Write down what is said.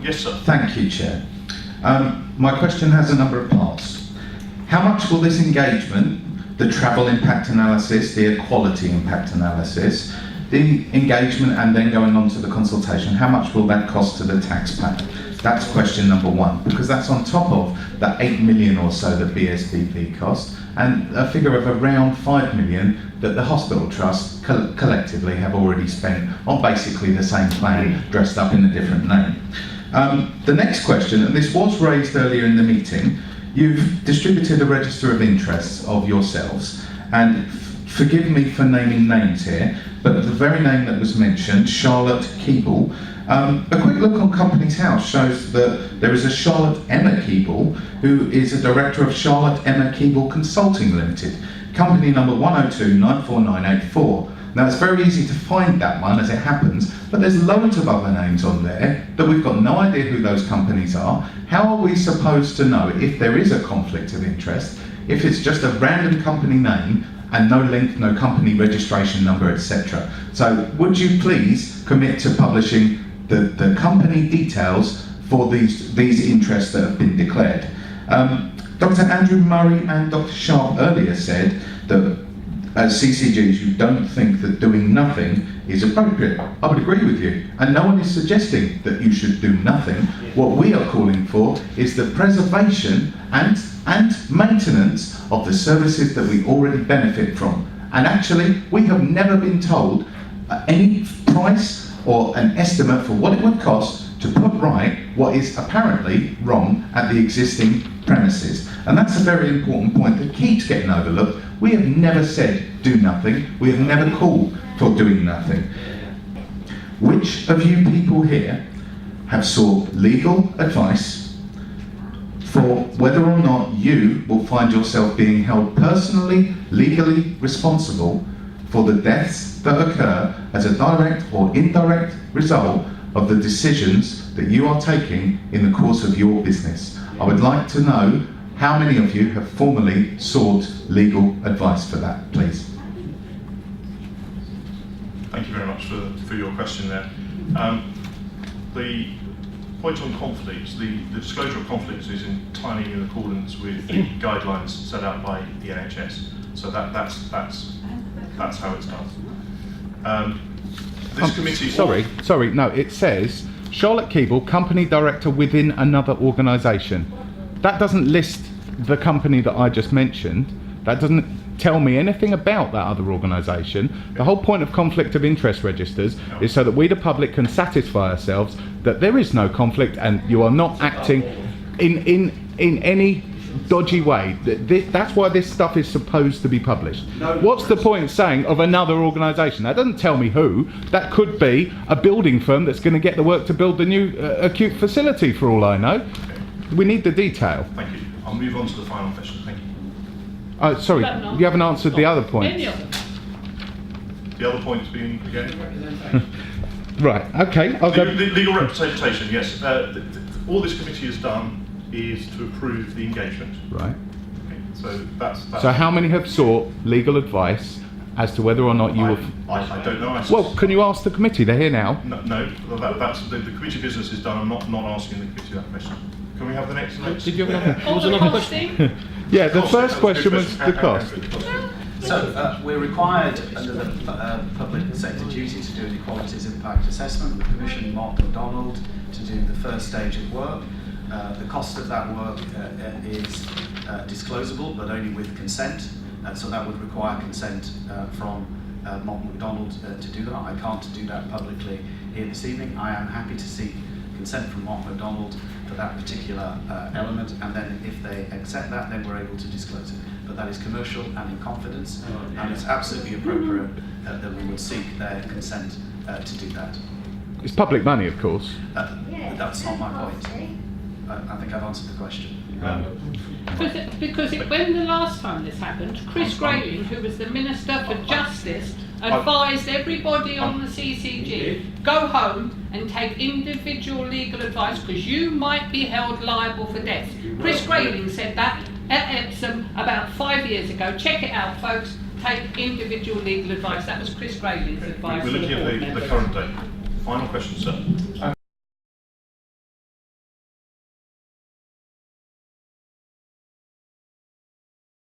Yes, sir. Thank you, Chair. My question has a number of parts. How much will this engagement, the travel impact analysis, the equality impact analysis, the engagement and then going on to the consultation, how much will that cost to the taxpayer? That's question number one, because that's on top of the 8 million or so that BSBP cost, and a figure of around 5 million that the Hospital Trust collectively have already spent on basically the same plan, dressed up in a different name. The next question, and this was raised earlier in the meeting, you've distributed a register of interests of yourselves, and forgive me for naming names here, but the very name that was mentioned, Charlotte Keeble, a quick look on Companies House shows that there is a Charlotte Emma Keeble, who is a director of Charlotte Emma Keeble Consulting Limited, company number 102949884. Now it's very easy to find that one as it happens, but there's loads of other names on there that we've got no idea who those companies are. How are we supposed to know if there is a conflict of interest, if it's just a random company name and no link, no company registration number, etc.? So would you please commit to publishing the company details for these interests that have been declared? Dr. Andrew Murray and Dr. Sharp earlier said that as CCGs you don't think that doing nothing is appropriate. I would agree with you, and no one is suggesting that you should do nothing. What we are calling for is the preservation and maintenance of the services that we already benefit from. And actually, we have never been told any price or an estimate for what it would cost to put right what is apparently wrong at the existing premises. And that's a very important point that keeps getting overlooked. We have never said do nothing. We have never called for doing nothing. Which of you people here have sought legal advice for whether or not you will find yourself being held personally, legally responsible for the deaths that occur as a direct or indirect result of the decisions that you are taking in the course of your business? I would like to know how many of you have formally sought legal advice for that, please. Thank you very much for your question there. The point on conflicts, the disclosure of conflicts is entirely in accordance with the guidelines set out by the NHS. So that's how it's done. This committee... Sorry, no, it says Charlotte Keeble, company director within another organisation. That doesn't list the company that I just mentioned. That doesn't tell me anything about that other organisation. The whole point of conflict of interest registers is so that we, the public, can satisfy ourselves that there is no conflict and you are not acting in any dodgy way. That's why this stuff is supposed to be published. What's the point saying of another organisation? That doesn't tell me who. That could be a building firm that's going to get the work to build the new acute facility, for all I know. We need the detail. Thank you. I'll move on to the final question. Thank you. Sorry, you haven't answered the other point. The other point's been again? Right, okay. I'll go. Legal representation, yes. All this committee has done is to approve the engagement. Right. Okay, so that's so how many have sought legal advice as to whether or not you will... I don't know. Well, can you ask the committee? They're here now. No, that's the committee business is done. I'm not asking the committee that question. Can we have the next? Did you have another question? Yeah, the first question was the cost. So we're required under the public sector duty to do an equalities impact assessment. We commissioned Mark MacDonald to do the first stage of work. The cost of that work is disclosable, but only with consent. So that would require consent from Mark MacDonald to do that. I can't do that publicly here this evening. I am happy to seek consent from Mark MacDonald for that particular element, and then if they accept that, then we're able to disclose it. But that is commercial and in confidence, and it's absolutely appropriate that we would seek their consent to do that. It's public money, of course. That's not my point. I think I've answered the question. Because when the last time this happened, Chris Grayling, who was the Minister for Justice, advised everybody on the CCG, go home and take individual legal advice because you might be held liable for death. Chris Grayling said that at Epsom about 5 years ago. Check it out, folks. Take individual legal advice. That was Chris Grayling's advice. We're looking at the current date. Final question, sir.